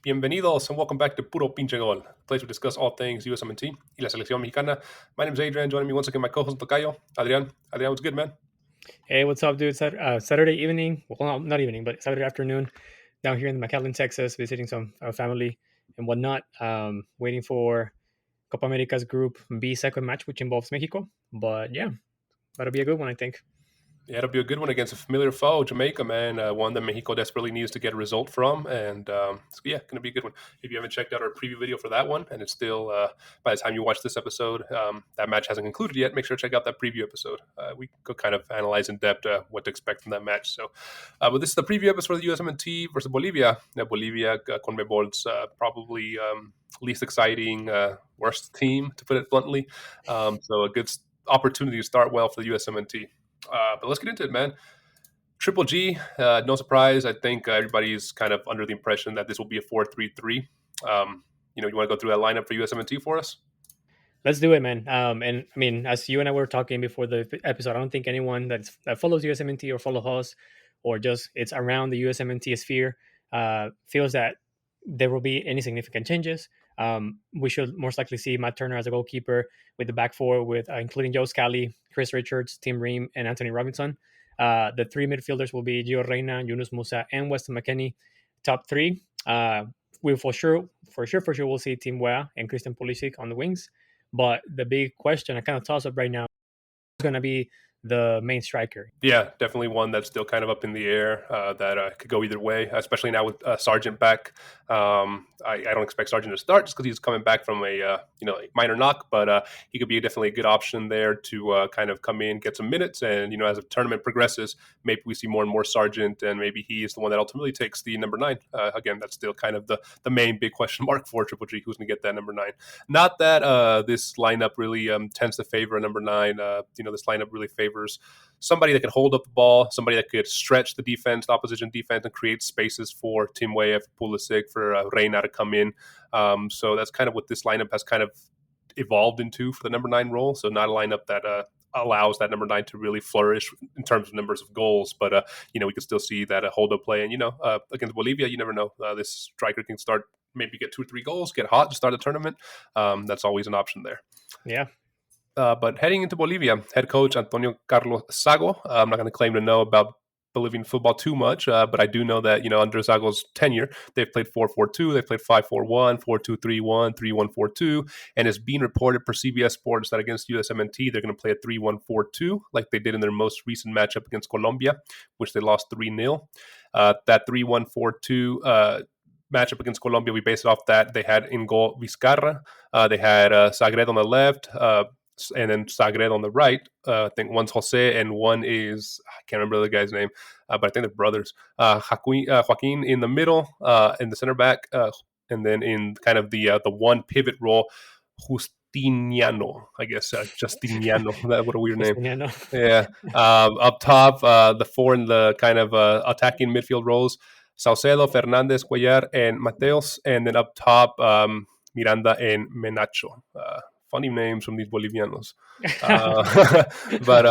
Bienvenidos and welcome back to Puro Pinche Gol, the place we discuss all things USMNT y la selección mexicana. My name is Adrian. Joining me once again, my co-host Tocayo, Adrian. Adrian, what's good, man? Hey, what's up, dude? Saturday evening. Well, not evening, but Saturday afternoon down here in McAllen, Texas, visiting some family and whatnot. Waiting for Copa America's Group B second match, which involves Mexico. But yeah, that'll be a good one, I think. Yeah, it'll be a good one against a familiar foe, Jamaica, man. One that Mexico desperately needs to get a result from. And so yeah, going to be a good one. If you haven't checked out our preview video for that one, and it's still, by the time you watch this episode, that match hasn't concluded yet, make sure to check out that preview episode. We could kind of analyze in depth what to expect from that match. So, but this is the preview episode of the USMNT versus Bolivia. Bolivia, CONMEBOL's probably least exciting, worst team, to put it bluntly. So a good opportunity to start well for the USMNT. But let's get into it, man. Triple G, no surprise. I think everybody's kind of under the impression that this will be a 4-3-3. You want to go through that lineup for USMNT for us? Let's do it, man. And I mean, as you and I were talking before the episode, I don't think anyone that follows USMNT or follows us or just it's around the USMNT sphere feels that there will be any significant changes. We should most likely see Matt Turner as a goalkeeper with the back four, with including Joe Scally, Chris Richards, Tim Ream, and Anthony Robinson. The three midfielders will be Gioreyna, Yunus Musa, and Weston Mckennie. Top three. We for sure we'll see Tim Weah and Christian Pulisic on the wings. But the big question, I kind of toss up right now, is going to be the main striker. Yeah, definitely one that's still kind of up in the air that could go either way, especially now with Sargent back. I don't expect Sargent to start just because he's coming back from a minor knock, but he could be definitely a good option there to kind of come in, get some minutes, and as the tournament progresses, maybe we see more and more Sargent, and maybe he is the one that ultimately takes the number 9. Again, that's still kind of the main big question mark for Triple G, who's going to get that number 9. Not that this lineup really tends to favor a number 9. This lineup really favors somebody that could hold up the ball, somebody that could stretch the defense, the opposition defense, and create spaces for Tim Weah, for Pulisic, for Gioreyna to come in. So that's kind of what this lineup has kind of evolved into for the number 9 role. So not a lineup that allows that number 9 to really flourish in terms of numbers of goals, but we can still see that hold-up play. And against Bolivia, you never know. This striker can start, maybe get 2 or 3 goals, get hot to start the tournament. That's always an option there. Yeah. But heading into Bolivia, head coach Antonio Carlos Sago. I'm not going to claim to know about Bolivian football too much, but I do know that under Zago's tenure, they've played 4-4-2, they've played 5-4-1, 4-2-3-1, 3-1-4-2, and it's being reported per CBS Sports that against USMNT they're going to play a 3-1-4-2 like they did in their most recent matchup against Colombia, which they lost 3-0. That 3-1-4-2 matchup against Colombia, we based it off that. They had in goal Vizcarra, they had Sagredo on the left, and then Sagredo on the right. I think one's Jose and one is, I can't remember the guy's name, but I think they're brothers. Joaquin in the middle, in the center back, and then in kind of the one pivot role, Justiniano, I guess. Justiniano. What a weird name. Yeah. Up top, the 4 in the kind of attacking midfield roles, Saucedo, Fernandez, Cuellar, and Mateos. And then up top, Miranda and Menacho. Funny names from these Bolivianos. But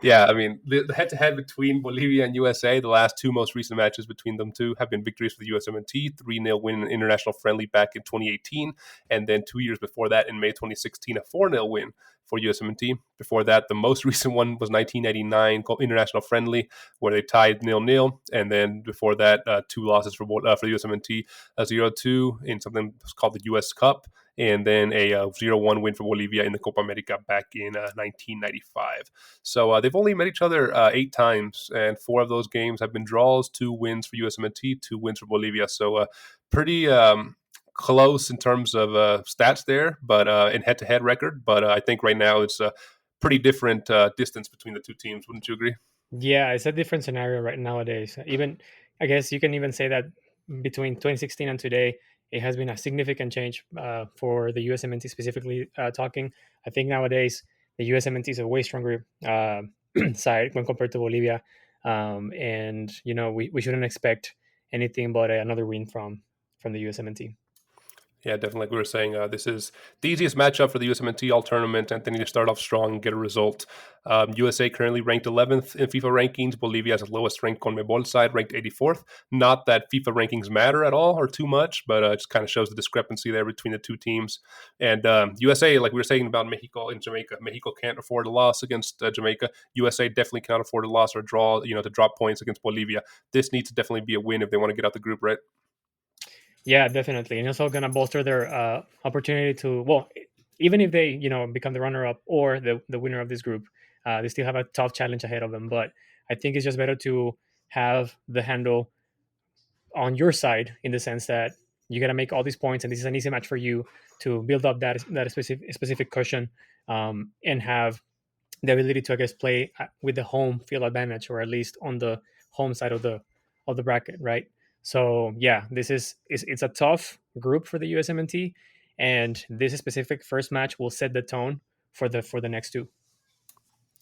yeah, I mean, the head-to-head between Bolivia and USA, the last 2 most recent matches between them two have been victories for the USMNT, 3-0 win in an international friendly back in 2018, and then 2 years before that, in May 2016, a 4-0 win for USMNT. Before that, the most recent one was 1999 international friendly, where they tied 0-0, and then before that, 2 losses for the USMNT, 0-2 in something called the US Cup, and then a 0-1 win for Bolivia in the Copa América back in 1995. So they've only met each other 8 times, and 4 of those games have been draws, 2 wins for USMNT, 2 wins for Bolivia. So pretty close in terms of stats there, but in head-to-head record. But I think right now it's a pretty different distance between the 2 teams. Wouldn't you agree? Yeah, it's a different scenario right nowadays. Even, I guess you can even say that between 2016 and today, it has been a significant change for the USMNT specifically talking. I think nowadays the USMNT is a way stronger side when compared to Bolivia. And, we shouldn't expect anything but another win from the USMNT. Yeah, definitely. Like we were saying, this is the easiest matchup for the USMNT all tournament, and they need to start off strong and get a result. USA currently ranked 11th in FIFA rankings. Bolivia has the lowest ranked CONMEBOL side, ranked 84th. Not that FIFA rankings matter at all or too much, but it just kind of shows the discrepancy there between the two teams. And USA, like we were saying about Mexico and Jamaica, Mexico can't afford a loss against Jamaica. USA definitely cannot afford a loss or a draw, to drop points against Bolivia. This needs to definitely be a win if they want to get out the group, right? Yeah, definitely, and also gonna bolster their opportunity to, well, even if they become the runner up or the winner of this group, they still have a tough challenge ahead of them. But I think it's just better to have the handle on your side in the sense that you got to make all these points, and this is an easy match for you to build up that specific cushion, and have the ability to, I guess, play with the home field advantage, or at least on the home side of the bracket, right? So yeah, this is it's a tough group for the USMNT, and this specific first match will set the tone for the next two.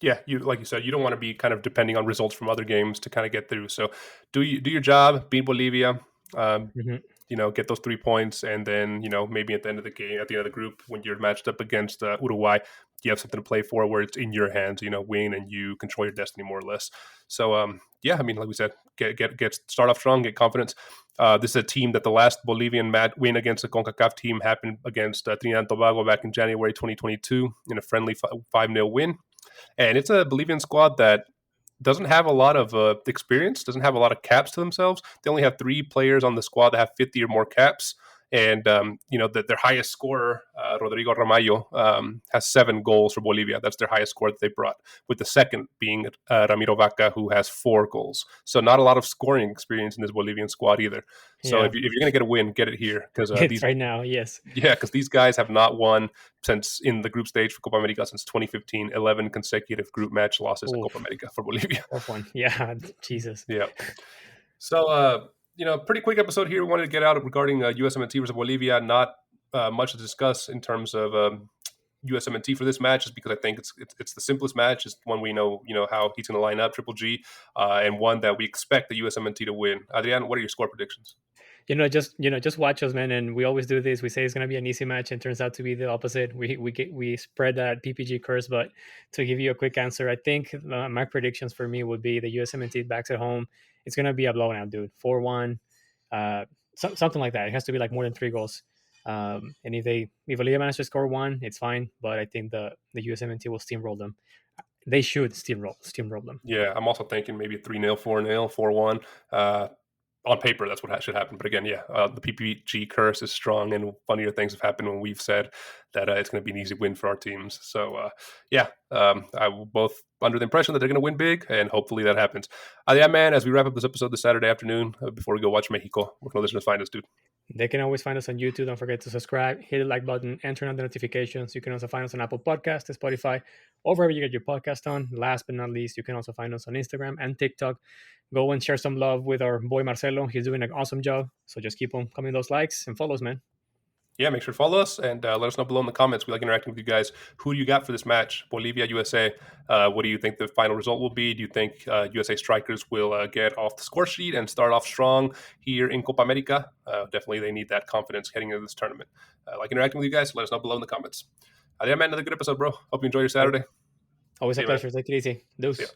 Yeah, you like you said, you don't want to be kind of depending on results from other games to kind of get through. So do your job, beat Bolivia, um, Hmm. get those 3 points, and then maybe at the end of the game, at the end of the group, when you're matched up against Uruguay, you have something to play for where it's in your hands. Win and you control your destiny more or less. So yeah, I mean, like we said, get start off strong, get confidence. This is a team that the last Bolivian win against the CONCACAF team happened against Trinidad and Tobago back in January 2022 in a friendly 5-0 win. And it's a Bolivian squad that doesn't have a lot of experience, doesn't have a lot of caps to themselves. They only have 3 players on the squad that have 50 or more caps. And, their highest scorer, Rodrigo Ramallo, has 7 goals for Bolivia. That's their highest score that they brought, with the second being Ramiro Vaca, who has 4 goals. So not a lot of scoring experience in this Bolivian squad either. So Yeah, if you're going to get a win, get it here, because it's these right now. Yes. yeah, because these guys have not won since in the group stage for Copa America since 2015. 11 consecutive group match losses at Copa Oof, America for Bolivia. tough one. Yeah, Jesus. Yeah. So, pretty quick episode here. We wanted to get out regarding USMNT versus Bolivia. Not much to discuss in terms of USMNT for this match, just because I think it's the simplest match. It's one we know, how he's going to line up, Triple G, and one that we expect the USMNT to win. Adrian, what are your score predictions? Just watch us, man. And we always do this. We say it's gonna be an easy match, and turns out to be the opposite. We spread that PPG curse. But to give you a quick answer, I think my predictions for me would be the USMNT backs at home. It's gonna be a blowout, dude. 4-1, something like that. It has to be like more than 3 goals. And if Bolivia manages to score one, it's fine. But I think the USMNT will steamroll them. They should steamroll them. Yeah, I'm also thinking maybe 3-0, 4-0, 4-1. On paper, that's what should happen. But again, yeah, the PPG curse is strong, and funnier things have happened when we've said that it's going to be an easy win for our teams. So, yeah, I will both under the impression that they're going to win big, and hopefully that happens. Yeah, man, as we wrap up this episode this Saturday afternoon, before we go watch Mexico, where can listeners find us, dude? They can always find us on YouTube. Don't forget to subscribe, hit the like button, and turn on the notifications. You can also find us on Apple Podcasts, Spotify, or wherever you get your podcast on. Last but not least, you can also find us on Instagram and TikTok. Go and share some love with our boy Marcelo. He's doing an awesome job. So just keep on coming those likes and follows, man. Yeah, make sure to follow us and let us know below in the comments. We like interacting with you guys. Who do you got for this match? Bolivia, USA. What do you think the final result will be? Do you think USA strikers will get off the score sheet and start off strong here in Copa America? Definitely, they need that confidence heading into this tournament. Like interacting with you guys. Let us know below in the comments. Yeah, man, another good episode, bro. Hope you enjoy your Saturday. Always See a you, man. pleasure. Take it easy. See Deuce. ya.